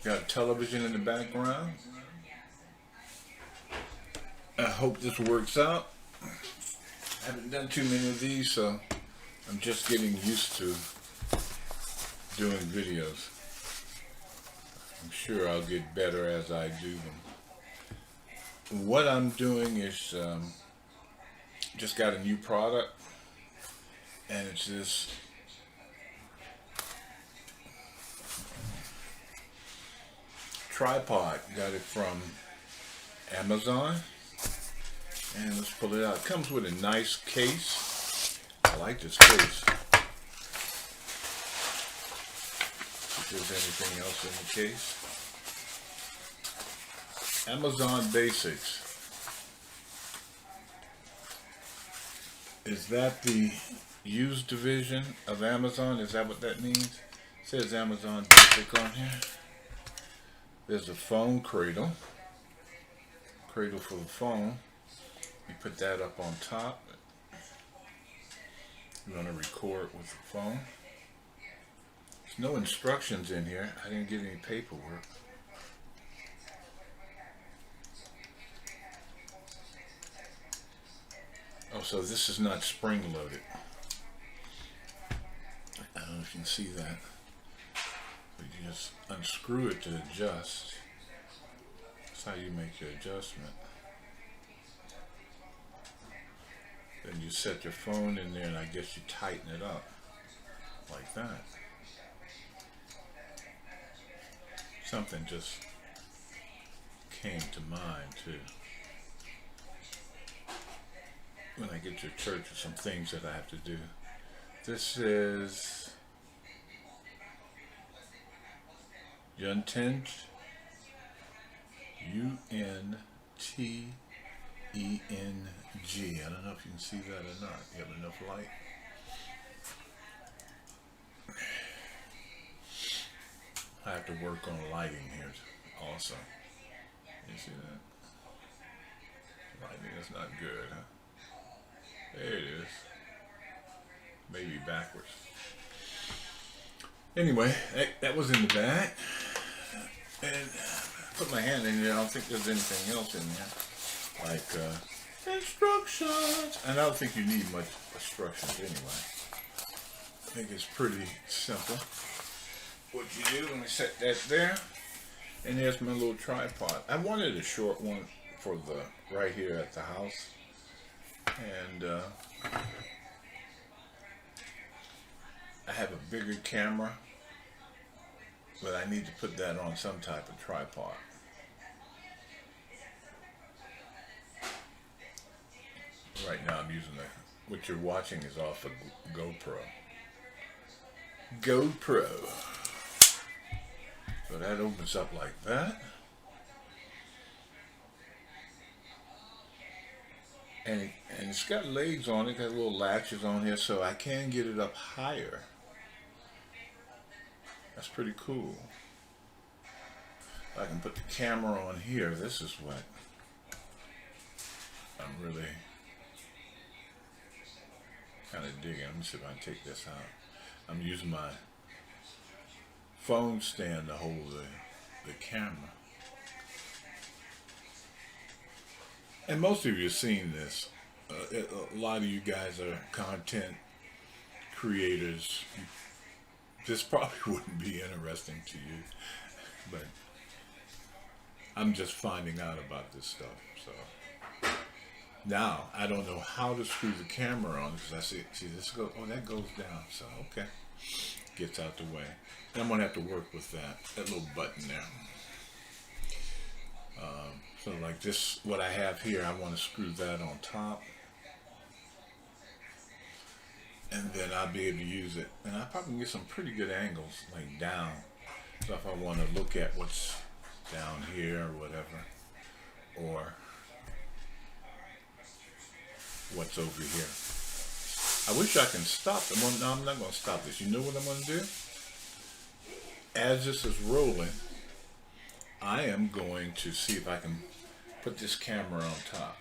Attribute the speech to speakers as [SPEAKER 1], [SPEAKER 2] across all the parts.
[SPEAKER 1] Got a television in the background. I hope this works out. I haven't done too many of these, so I'm just getting used to doing videos. I'm sure I'll get better as I do them. What I'm doing is just got a new product, and it's this tripod. Got it from Amazon, and let's pull it out. It comes with a nice case. I like this case. If there's anything else in the case. Amazon Basics. Is that the used division of Amazon? Is that what that means? It says Amazon Basic on here. There's a phone cradle. Cradle for the phone. You put that up on top. You want to record with the phone. There's no instructions in here. I didn't get any paperwork. Oh, so this is not spring loaded. I don't know if you can see that. But you just unscrew it to adjust. That's how you make your adjustment. Then you set your phone in there, and I guess you tighten it up like that. Something just came to mind too. When I get to church, or some things that I have to do. This is Untend, Unteng. I don't know if you can see that or not. You have enough light? I have to work on lighting here also. You see that? Lighting is not good, huh? There it is. Maybe backwards. Anyway, that was in the bag. And I put my hand in there. I don't think there's anything else in there. Like instructions. And I don't think you need much instructions anyway. I think it's pretty simple. What you do, let me set that there. And there's my little tripod. I wanted a short one for the right here at the house. And I have a bigger camera, but I need to put that on some type of tripod. Right now I'm using what you're watching is off of GoPro. So that opens up like that. And it's got legs on it, got little latches on here, so I can get it up higher. That's pretty cool. I can put the camera on here. This is what I'm really kind of digging. Let me see if I can take this out. I'm using my phone stand to hold the camera. And most of you have seen this. A lot of you guys are content creators. This probably wouldn't be interesting to you, but I'm just finding out about this stuff. So now I don't know how to screw the camera on because I see this go. Oh, that goes down. So okay, gets out the way. And I'm gonna have to work with that little button there. So like this, what I have here, I want to screw that on top. And then I'll be able to use it. And I'll probably get some pretty good angles, like down. So if I want to look at what's down here or whatever, or what's over here. I wish I can stop them. No, I'm not going to stop this. You know what I'm going to do? As this is rolling, I am going to see if I can put this camera on top.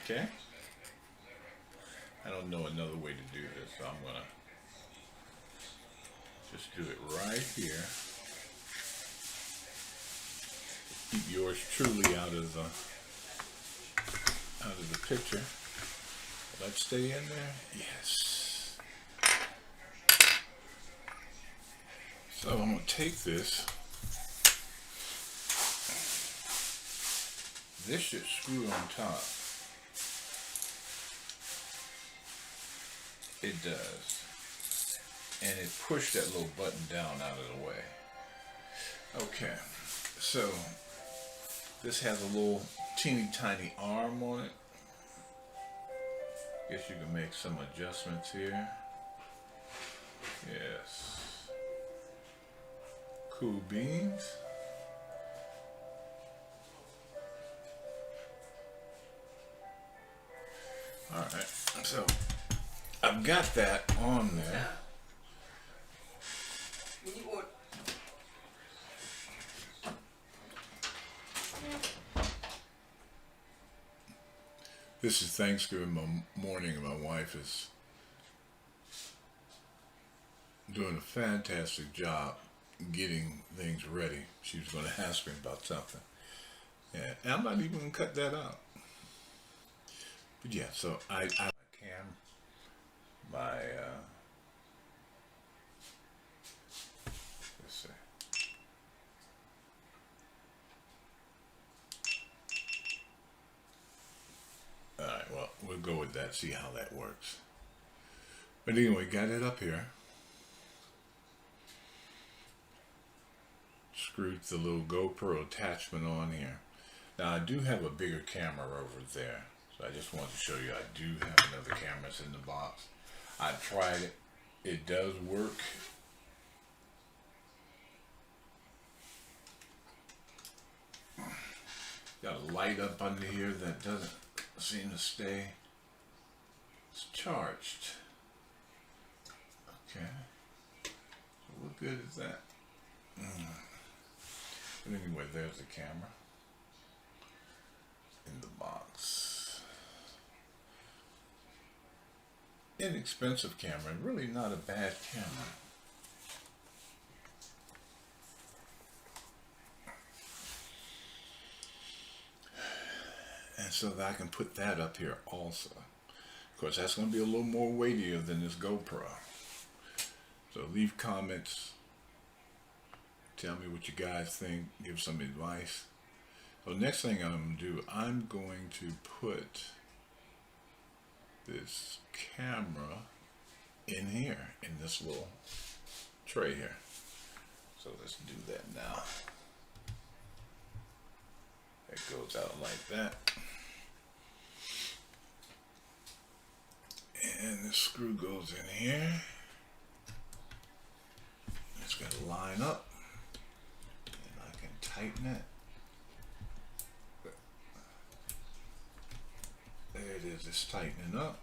[SPEAKER 1] Okay? I don't know another way to do this, so I'm going to just do it right here. keep yours truly out of the picture. Let's stay in there. Yes. So I'm gonna take this. This should screw on top. It does. And it pushed that little button down out of the way. Okay, so this has a little teeny tiny arm on it. Guess you can make some adjustments here. Yes. Cool beans. Alright, so I've got that on there. This is Thanksgiving morning and my wife is doing a fantastic job getting things ready. She was going to ask me about something. Yeah, and I'm not even going to cut that out. But yeah, so I my let's see. Alright, well, we'll go with that, see how that works. But anyway, got it up here. Screwed the little GoPro attachment on here. Now I do have a bigger camera over there. So I just wanted to show you I do have another camera that's in the box. I tried it. It does work. Got a light up under here that doesn't seem to stay. It's charged. Okay. So what good is that? But anyway, there's the camera in the box. Inexpensive camera, really not a bad camera. And so that I can put that up here also. Of course, that's going to be a little more weightier than this GoPro. So leave comments. Tell me what you guys think. Give some advice. So next thing I'm going to do, I'm going to put this camera in here, in this little tray here. So let's do that now. It goes out like that. And the screw goes in here. It's got to line up. And I can tighten it. There it is, it's tightening up.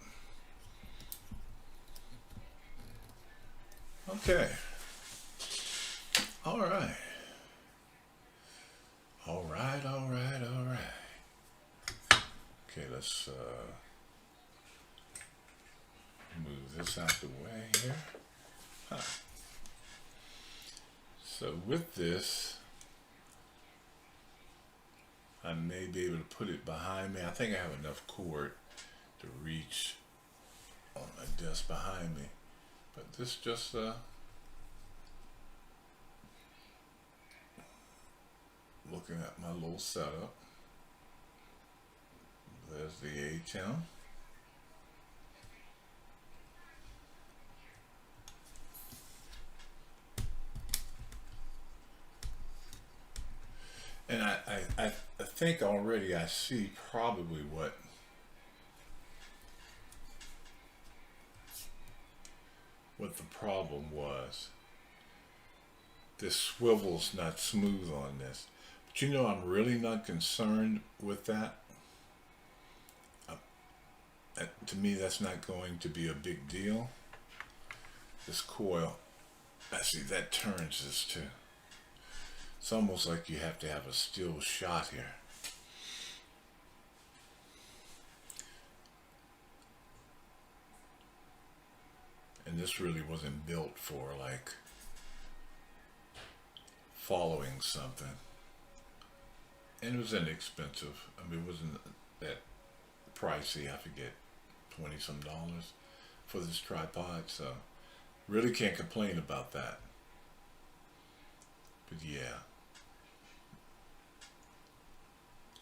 [SPEAKER 1] Okay. All right. All right, all right, all right. Okay, let's move this out the way here. Huh. So with this, I may be able to put it behind me. I think I have enough cord to reach on the desk behind me. But this just looking at my little setup. There's the A-Town. And I think already I see probably what the problem was. This swivel's not smooth on this. But you know, I'm really not concerned with that. To me, that's not going to be a big deal. This coil, I see that turns this too. It's almost like you have to have a still shot here. And this really wasn't built for like following something. And it was inexpensive. I mean, it wasn't that pricey. I forget, 20 some dollars for this tripod. So really can't complain about that. But yeah,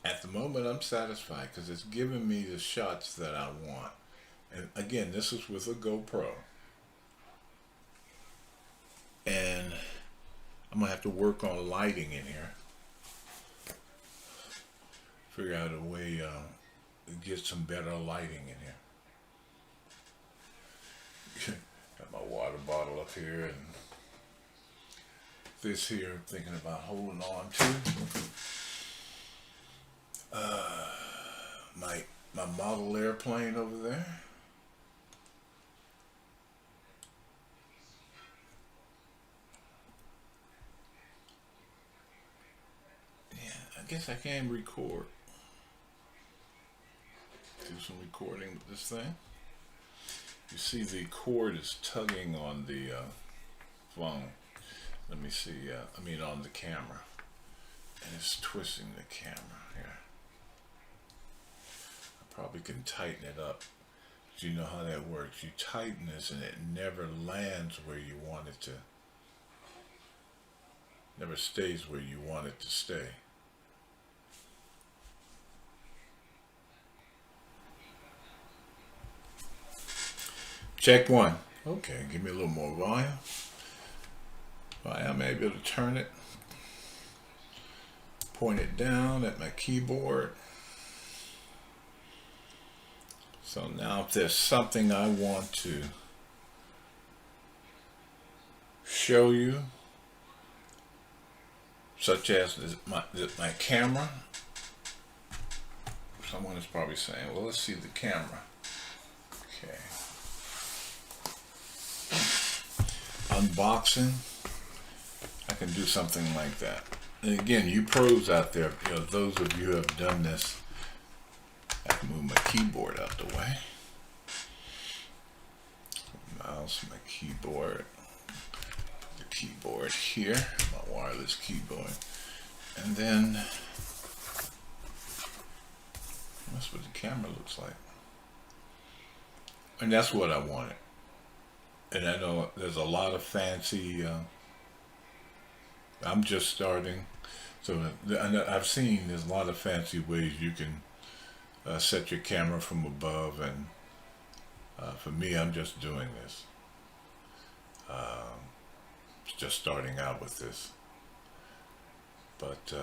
[SPEAKER 1] at the moment I'm satisfied because it's giving me the shots that I want. And again, this is with a GoPro. And I'm gonna have to work on lighting in here. Figure out a way to get some better lighting in here. Got my water bottle up here, and this here I'm thinking about holding on to. My model airplane over there. Yeah, I guess I can record. Do some recording with this thing. You see the cord is tugging on the phone. Let me see, I mean on the camera. And it's twisting the camera here. I probably can tighten it up. But you know how that works. You tighten this and it never lands where you want it to. Never stays where you want it to stay. Check one. Okay, give me a little more volume. I am able to turn it, point it down at my keyboard. So now if there's something I want to show you, such as my camera, someone is probably saying, well, let's see the camera. Okay. Unboxing, I can do something like that. And again, you pros out there, you know, those of you who have done this, I can move my keyboard out the way. Mouse, my keyboard, the keyboard here, my wireless keyboard, and then that's what the camera looks like. And that's what I wanted. And I know there's a lot of fancy, I'm just starting, so I've seen there's a lot of fancy ways you can set your camera from above, and for me, I'm just doing this. Just starting out with this. But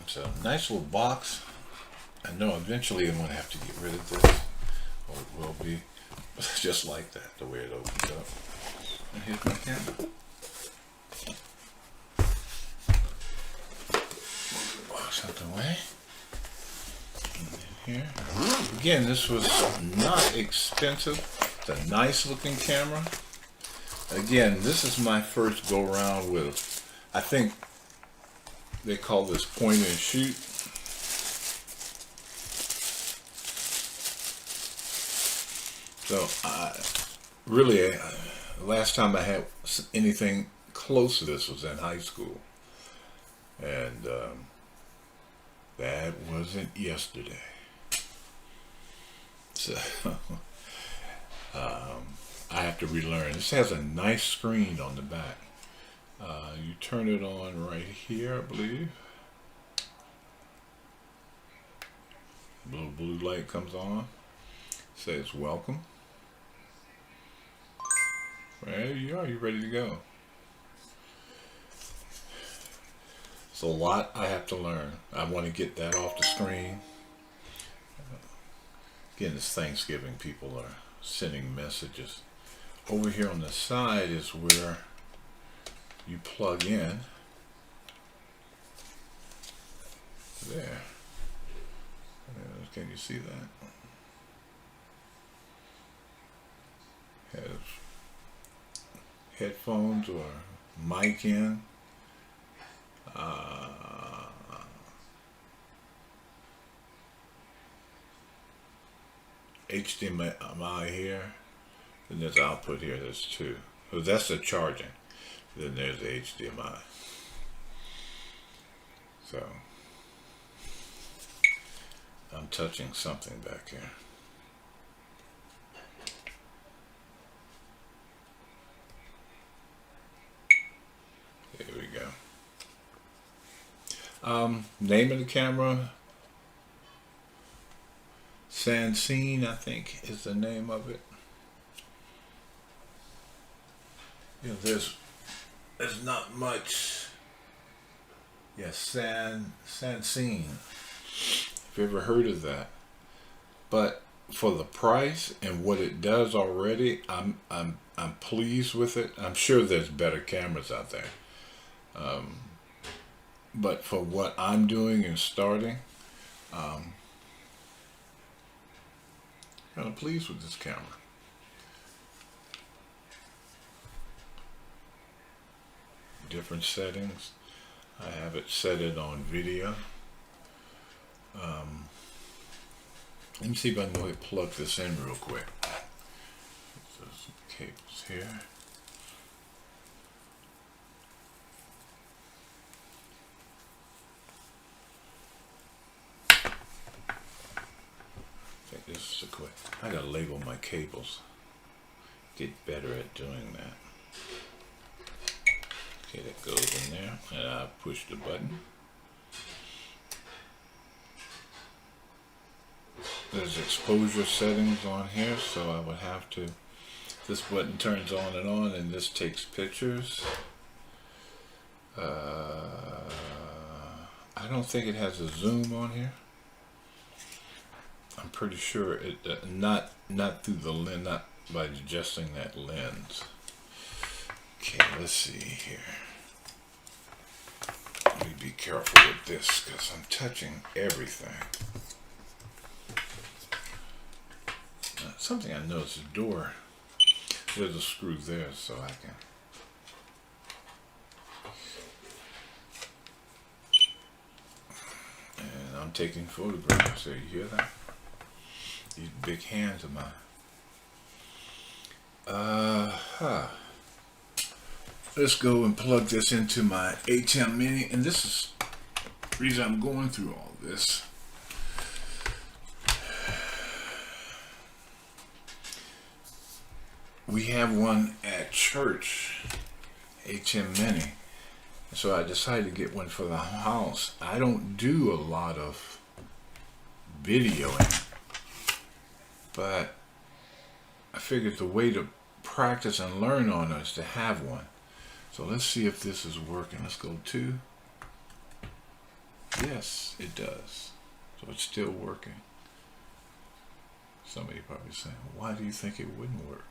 [SPEAKER 1] it's a nice little box. I know eventually I'm going to have to get rid of this, or it will be just like that, the way it opens up. And here's my camera. Box out the way. And here. Again, this was not expensive. It's a nice looking camera. Again, this is my first go around with, I think they call this point and shoot. So really, last time I had anything close to this was in high school, and that wasn't yesterday. So I have to relearn. This has a nice screen on the back. You turn it on right here, I believe. Blue light comes on. Says welcome. There you are. You ready to go? It's a lot I have to learn. I want to get that off the screen. Again, it's Thanksgiving. People are sending messages. Over here on the side is where you plug in. There. Can you see that? Has headphones or mic in. HDMI here. Then there's output here. There's two. So that's the charging. Then there's the HDMI. So I'm touching something back here. There we go. Name of the camera, Saneen, I think is the name of it. You know, there's not much. Yes, Saneen. Have you ever heard of that? But for the price and what it does already, I'm pleased with it. I'm sure there's better cameras out there. But for what I'm doing and starting, kind of pleased with this camera. Different settings. I have it set it on video. Let me see if I can go ahead and plug this in real quick. There's some cables here. I think this is a quick. I gotta label my cables. Get better at doing that. Okay, that goes in there, and I push the button. There's exposure settings on here, so I would have to, this button turns on, and this takes pictures. I don't think it has a zoom on here. I'm pretty sure it, not through the lens, not by adjusting that lens. Okay, let's see here. Let me be careful with this because I'm touching everything. Something I noticed, the door, there's a screw there so I can. And I'm taking photographs. So you hear that? These big hands of mine. Let's go and plug this into my ATEM Mini, and this is the reason I'm going through all this. We have one at church, ATEM Mini, so I decided to get one for the house. I don't do a lot of videoing, but I figured the way to practice and learn on it is to have one. So let's see if this is working. Let's go to. Yes, it does. So it's still working. Somebody probably saying, why do you think it wouldn't work?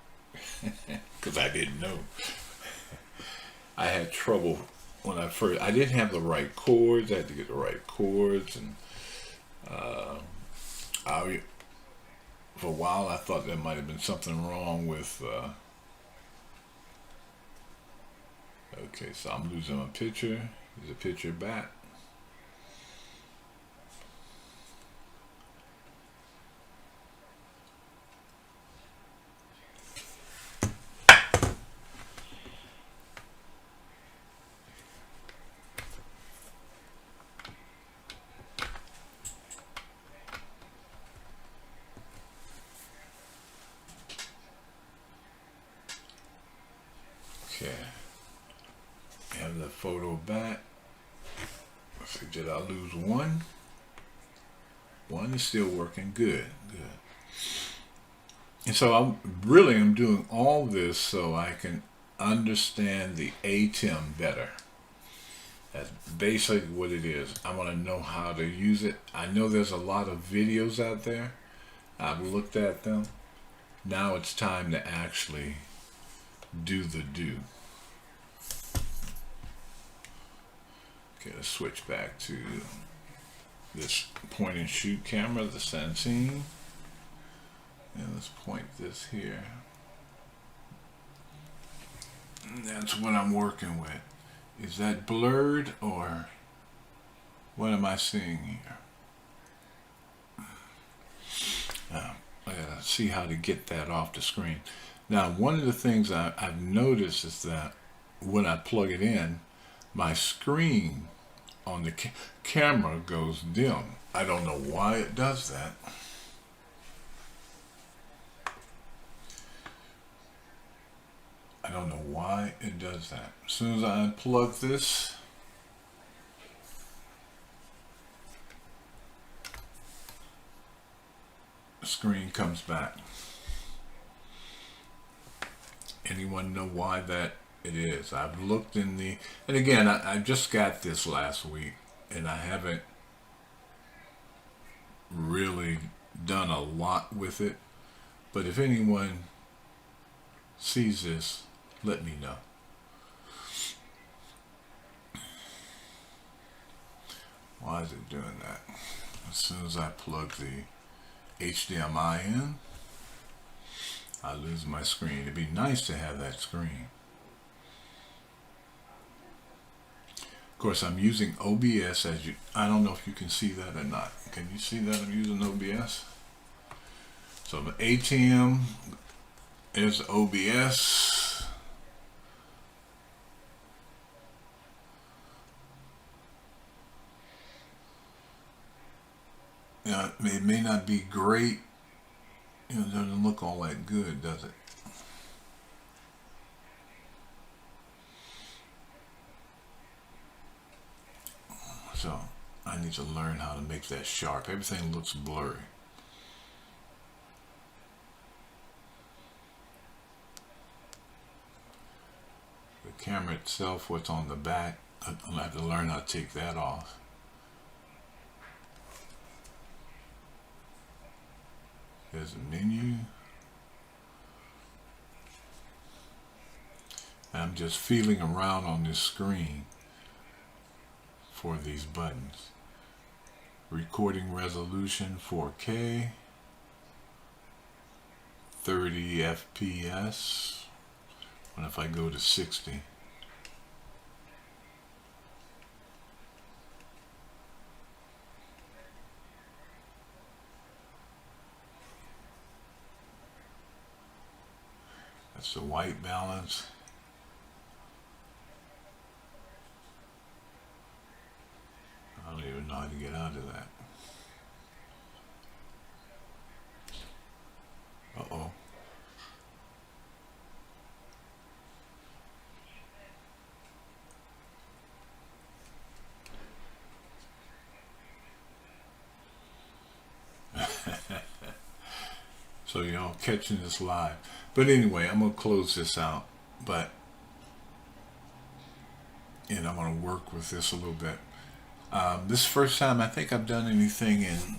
[SPEAKER 1] Because I didn't know. I had trouble when I first. I didn't have the right cords. I had to get the right cords, and for a while I thought there might have been something wrong with. Okay, so I'm losing my picture. There's a picture back. Okay. Have the photo back. Let's see, did I lose one? One is still working. Good, good. And so I'm doing all this so I can understand the ATEM better. That's basically what it is. I want to know how to use it. I know there's a lot of videos out there. I've looked at them. Now it's time to actually do the do. Okay, let's switch back to this point and shoot camera, the Saneen. And let's point this here. And that's what I'm working with. Is that blurred or what am I seeing here? I gotta see how to get that off the screen. Now, one of the things I've noticed is that when I plug it in, my screen on the camera goes dim. I don't know why it does that. I don't know why it does that. As soon as I unplug this, the screen comes back. Anyone know why that it is? I've looked in the, and again, I just got this last week, and I haven't really done a lot with it. But if anyone sees this, let me know. Why is it doing that? As soon as I plug the HDMI in, I lose my screen. It'd be nice to have that screen. Of course, I'm using OBS as you, I don't know if you can see that or not. Can you see that I'm using OBS? So the ATM is OBS. Now, it may not be great. You know, it doesn't look all that good, does it? So I need to learn how to make that sharp. Everything looks blurry. The camera itself, what's on the back, I'll have to learn how to take that off. There's a menu. I'm just feeling around on this screen for these buttons. Recording resolution 4K, 30 FPS. What if I go to 60? That's the white balance. I don't even know how to get out of that. Uh-oh. So y'all catching this live. But anyway, I'm going to close this out. And I'm going to work with this a little bit. This is the first time I think I've done anything in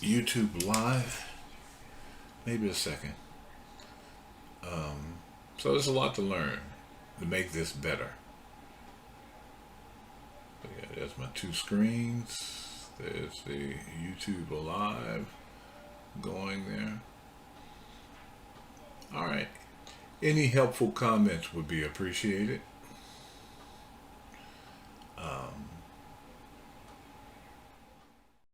[SPEAKER 1] YouTube Live. Maybe a second. So there's a lot to learn to make this better. But yeah, there's my two screens. There's the YouTube Live going there. All right. Any helpful comments would be appreciated.